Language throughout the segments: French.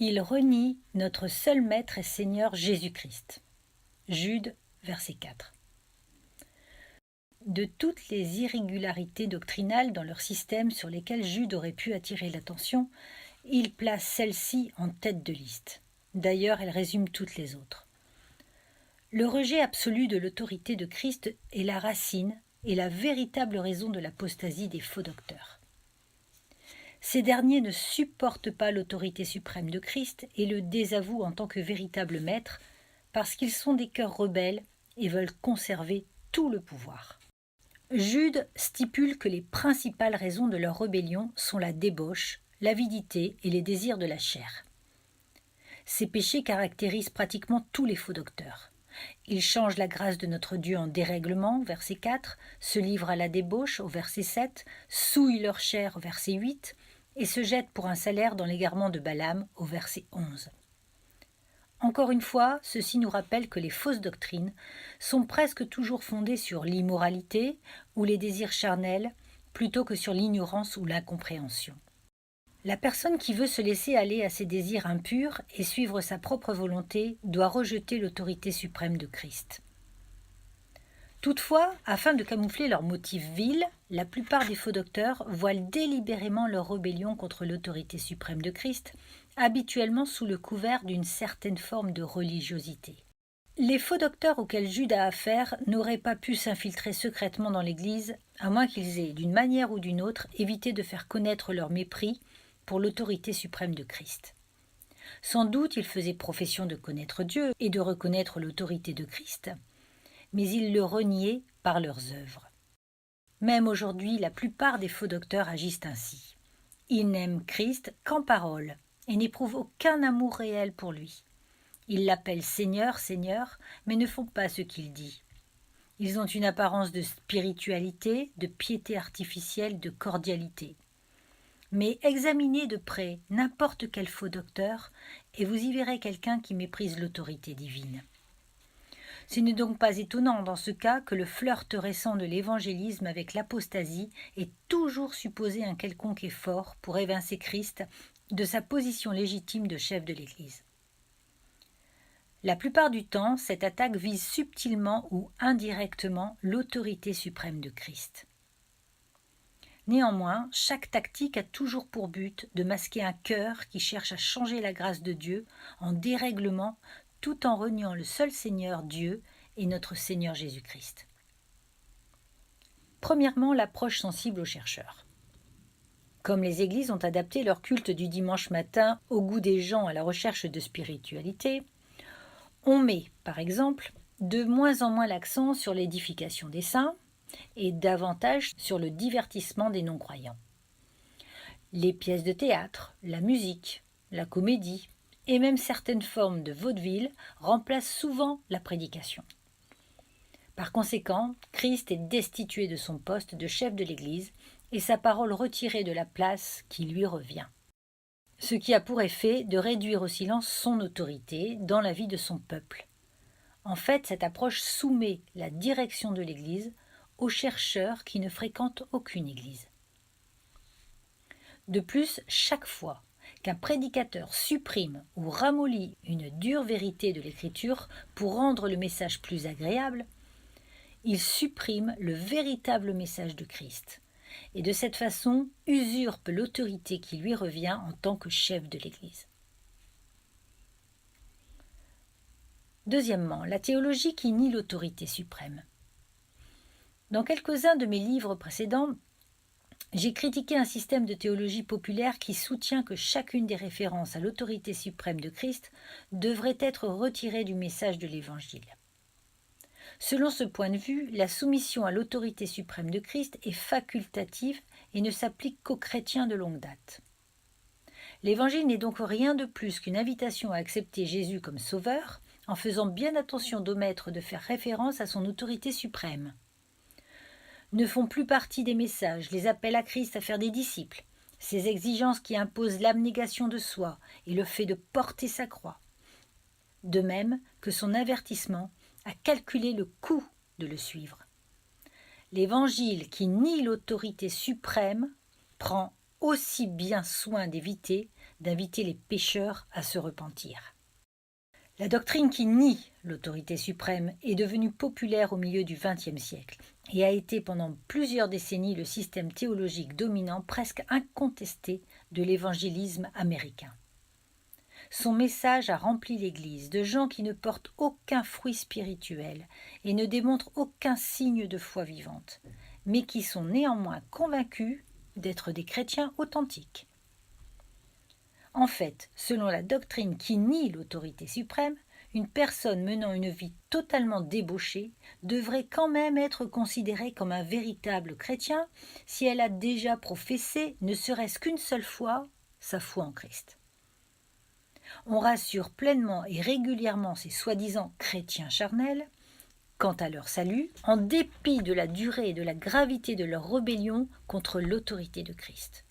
Il renie notre seul Maître et Seigneur Jésus-Christ. Jude, verset 4. De toutes les irrégularités doctrinales dans leur système sur lesquelles Jude aurait pu attirer l'attention, il place celle-ci en tête de liste. D'ailleurs, elle résume toutes les autres. Le rejet absolu de l'autorité de Christ est la racine et la véritable raison de l'apostasie des faux docteurs. Ces derniers ne supportent pas l'autorité suprême de Christ et le désavouent en tant que véritable maître parce qu'ils sont des cœurs rebelles et veulent conserver tout le pouvoir. Jude stipule que les principales raisons de leur rébellion sont la débauche, l'avidité et les désirs de la chair. Ces péchés caractérisent pratiquement tous les faux docteurs. Ils changent la grâce de notre Dieu en dérèglement, verset 4, se livrent à la débauche, au verset 7, souillent leur chair, au verset 8, et se jettent pour un salaire dans l'égarement de Balaam, au verset 11. Encore une fois, ceci nous rappelle que les fausses doctrines sont presque toujours fondées sur l'immoralité ou les désirs charnels, plutôt que sur l'ignorance ou l'incompréhension. La personne qui veut se laisser aller à ses désirs impurs et suivre sa propre volonté doit rejeter l'autorité suprême de Christ. Toutefois, afin de camoufler leurs motifs vils, la plupart des faux docteurs voilent délibérément leur rébellion contre l'autorité suprême de Christ, habituellement sous le couvert d'une certaine forme de religiosité. Les faux docteurs auxquels Jude a affaire n'auraient pas pu s'infiltrer secrètement dans l'Église, à moins qu'ils aient, d'une manière ou d'une autre, évité de faire connaître leur mépris pour l'autorité suprême de Christ. Sans doute ils faisaient profession de connaître Dieu et de reconnaître l'autorité de Christ, mais ils le reniaient par leurs œuvres. Même aujourd'hui, la plupart des faux docteurs agissent ainsi. Ils n'aiment Christ qu'en parole et n'éprouvent aucun amour réel pour lui. Ils l'appellent Seigneur, Seigneur, mais ne font pas ce qu'il dit. Ils ont une apparence de spiritualité, de piété artificielle, de cordialité. Mais examinez de près n'importe quel faux docteur et vous y verrez quelqu'un qui méprise l'autorité divine. Ce n'est donc pas étonnant dans ce cas que le flirt récent de l'évangélisme avec l'apostasie ait toujours supposé un quelconque effort pour évincer Christ de sa position légitime de chef de l'Église. La plupart du temps, cette attaque vise subtilement ou indirectement l'autorité suprême de Christ. Néanmoins, chaque tactique a toujours pour but de masquer un cœur qui cherche à changer la grâce de Dieu en dérèglement tout en reniant le seul Seigneur Dieu et notre Seigneur Jésus-Christ. Premièrement, l'approche sensible aux chercheurs. Comme les églises ont adapté leur culte du dimanche matin au goût des gens à la recherche de spiritualité, on met, par exemple, de moins en moins l'accent sur l'édification des saints et davantage sur le divertissement des non-croyants. Les pièces de théâtre, la musique, la comédie et même certaines formes de vaudeville remplacent souvent la prédication. Par conséquent, Christ est destitué de son poste de chef de l'Église et sa parole retirée de la place qui lui revient. Ce qui a pour effet de réduire au silence son autorité dans la vie de son peuple. En fait, cette approche soumet la direction de l'Église aux chercheurs qui ne fréquentent aucune Église. De plus, chaque fois qu'un prédicateur supprime ou ramollit une dure vérité de l'Écriture pour rendre le message plus agréable, il supprime le véritable message de Christ et de cette façon usurpe l'autorité qui lui revient en tant que chef de l'Église. Deuxièmement, la théologie qui nie l'autorité suprême. Dans quelques-uns de mes livres précédents, j'ai critiqué un système de théologie populaire qui soutient que chacune des références à l'autorité suprême de Christ devrait être retirée du message de l'Évangile. Selon ce point de vue, la soumission à l'autorité suprême de Christ est facultative et ne s'applique qu'aux chrétiens de longue date. L'Évangile n'est donc rien de plus qu'une invitation à accepter Jésus comme sauveur, en faisant bien attention d'omettre de faire référence à son autorité suprême. Ne font plus partie des messages, les appels à Christ à faire des disciples, ces exigences qui imposent l'abnégation de soi et le fait de porter sa croix. De même que son avertissement à calculer le coût de le suivre. L'Évangile qui nie l'autorité suprême prend aussi bien soin d'éviter d'inviter les pécheurs à se repentir. La doctrine qui nie l'autorité suprême est devenue populaire au milieu du XXe siècle et a été pendant plusieurs décennies le système théologique dominant presque incontesté de l'évangélisme américain. Son message a rempli l'Église de gens qui ne portent aucun fruit spirituel et ne démontrent aucun signe de foi vivante, mais qui sont néanmoins convaincus d'être des chrétiens authentiques. En fait, selon la doctrine qui nie l'autorité suprême, une personne menant une vie totalement débauchée devrait quand même être considérée comme un véritable chrétien si elle a déjà professé, ne serait-ce qu'une seule fois, sa foi en Christ. On rassure pleinement et régulièrement ces soi-disant chrétiens charnels quant à leur salut, en dépit de la durée et de la gravité de leur rébellion contre l'autorité de Christ.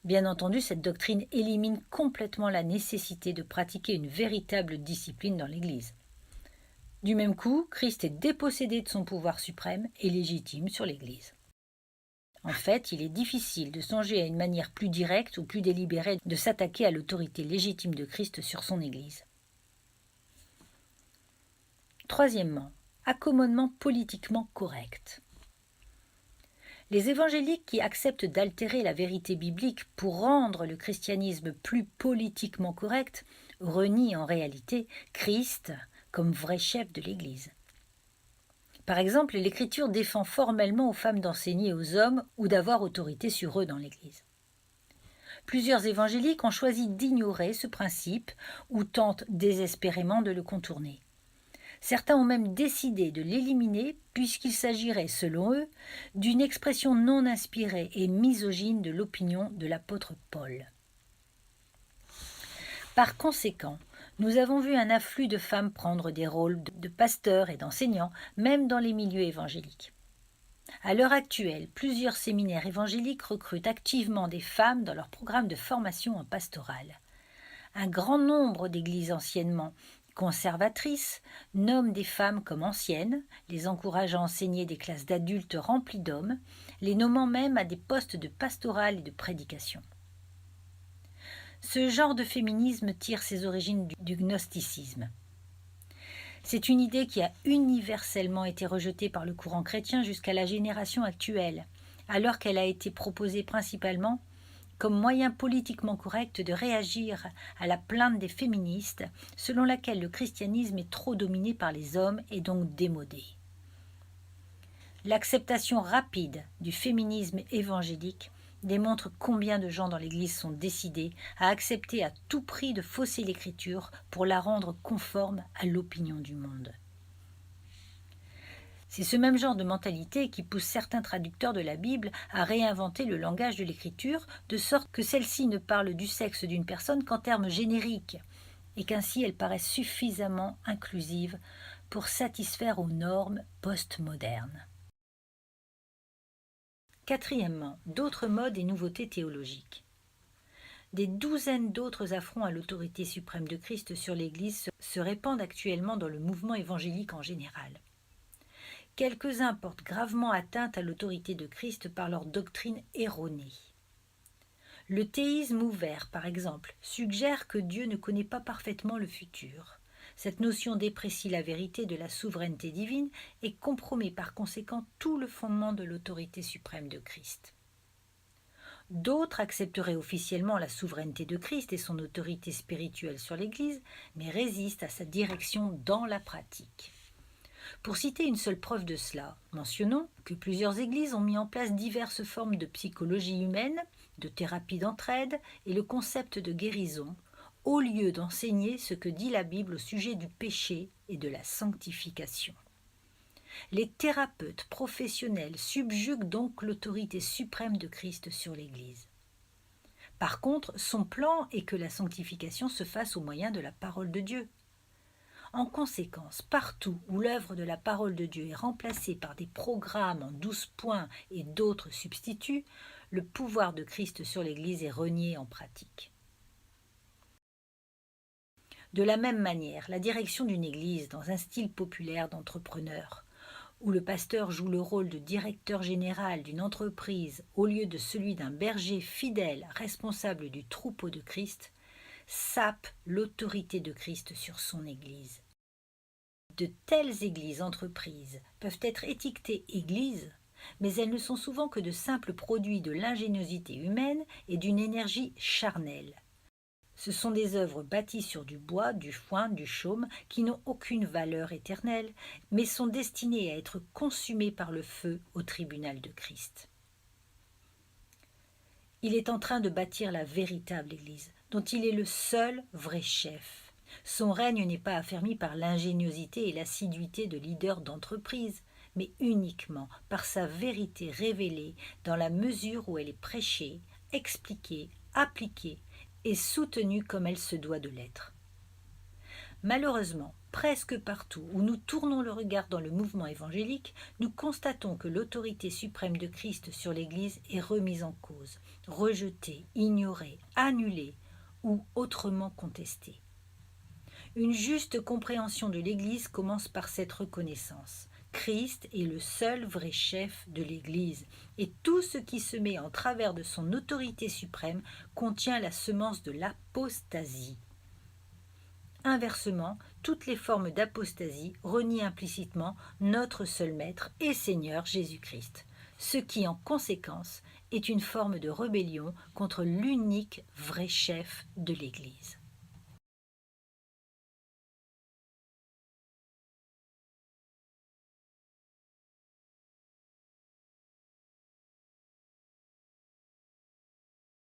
Bien entendu, cette doctrine élimine complètement la nécessité de pratiquer une véritable discipline dans l'Église. Du même coup, Christ est dépossédé de son pouvoir suprême et légitime sur l'Église. En fait, il est difficile de songer à une manière plus directe ou plus délibérée de s'attaquer à l'autorité légitime de Christ sur son Église. Troisièmement, accommodement politiquement correct. Les évangéliques qui acceptent d'altérer la vérité biblique pour rendre le christianisme plus politiquement correct renient en réalité Christ comme vrai chef de l'Église. Par exemple, l'Écriture défend formellement aux femmes d'enseigner aux hommes ou d'avoir autorité sur eux dans l'Église. Plusieurs évangéliques ont choisi d'ignorer ce principe ou tentent désespérément de le contourner. Certains ont même décidé de l'éliminer puisqu'il s'agirait, selon eux, d'une expression non inspirée et misogyne de l'opinion de l'apôtre Paul. Par conséquent, nous avons vu un afflux de femmes prendre des rôles de pasteurs et d'enseignants, même dans les milieux évangéliques. À l'heure actuelle, plusieurs séminaires évangéliques recrutent activement des femmes dans leur programme de formation en pastoral. Un grand nombre d'églises anciennement conservatrices nomment des femmes comme anciennes, les encourageant à enseigner des classes d'adultes remplies d'hommes, les nommant même à des postes de pastoral et de prédication. Ce genre de féminisme tire ses origines du gnosticisme. C'est une idée qui a universellement été rejetée par le courant chrétien jusqu'à la génération actuelle, alors qu'elle a été proposée principalement comme moyen politiquement correct de réagir à la plainte des féministes, selon laquelle le christianisme est trop dominé par les hommes et donc démodé. L'acceptation rapide du féminisme évangélique démontre combien de gens dans l'Église sont décidés à accepter à tout prix de fausser l'Écriture pour la rendre conforme à l'opinion du monde. C'est ce même genre de mentalité qui pousse certains traducteurs de la Bible à réinventer le langage de l'Écriture, de sorte que celle-ci ne parle du sexe d'une personne qu'en termes génériques, et qu'ainsi elle paraît suffisamment inclusive pour satisfaire aux normes postmodernes. Quatrièmement, d'autres modes et nouveautés théologiques. Des douzaines d'autres affronts à l'autorité suprême de Christ sur l'Église se répandent actuellement dans le mouvement évangélique en général. Quelques-uns portent gravement atteinte à l'autorité de Christ par leur doctrine erronée. Le théisme ouvert, par exemple, suggère que Dieu ne connaît pas parfaitement le futur. Cette notion déprécie la vérité de la souveraineté divine et compromet par conséquent tout le fondement de l'autorité suprême de Christ. D'autres accepteraient officiellement la souveraineté de Christ et son autorité spirituelle sur l'Église, mais résistent à sa direction dans la pratique. Pour citer une seule preuve de cela, mentionnons que plusieurs églises ont mis en place diverses formes de psychologie humaine, de thérapie d'entraide et le concept de guérison, au lieu d'enseigner ce que dit la Bible au sujet du péché et de la sanctification. Les thérapeutes professionnels subjuguent donc l'autorité suprême de Christ sur l'Église. Par contre, son plan est que la sanctification se fasse au moyen de la parole de Dieu. En conséquence, partout où l'œuvre de la parole de Dieu est remplacée par des programmes en 12 points et d'autres substituts, le pouvoir de Christ sur l'Église est renié en pratique. De la même manière, la direction d'une Église dans un style populaire d'entrepreneur où le pasteur joue le rôle de directeur général d'une entreprise au lieu de celui d'un berger fidèle responsable du troupeau de Christ, sape l'autorité de Christ sur son Église. De telles églises entreprises peuvent être étiquetées églises, mais elles ne sont souvent que de simples produits de l'ingéniosité humaine et d'une énergie charnelle. Ce sont des œuvres bâties sur du bois, du foin, du chaume, qui n'ont aucune valeur éternelle, mais sont destinées à être consumées par le feu au tribunal de Christ. Il est en train de bâtir la véritable Église, dont il est le seul vrai chef. Son règne n'est pas affermi par l'ingéniosité et l'assiduité de leaders d'entreprise, mais uniquement par sa vérité révélée dans la mesure où elle est prêchée, expliquée, appliquée et soutenue comme elle se doit de l'être. Malheureusement, presque partout où nous tournons le regard dans le mouvement évangélique, nous constatons que l'autorité suprême de Christ sur l'Église est remise en cause, rejetée, ignorée, annulée ou autrement contestée. Une juste compréhension de l'Église commence par cette reconnaissance. Christ est le seul vrai chef de l'Église, et tout ce qui se met en travers de son autorité suprême contient la semence de l'apostasie. Inversement, toutes les formes d'apostasie renient implicitement notre seul Maître et Seigneur Jésus-Christ, ce qui en conséquence est une forme de rébellion contre l'unique vrai chef de l'Église.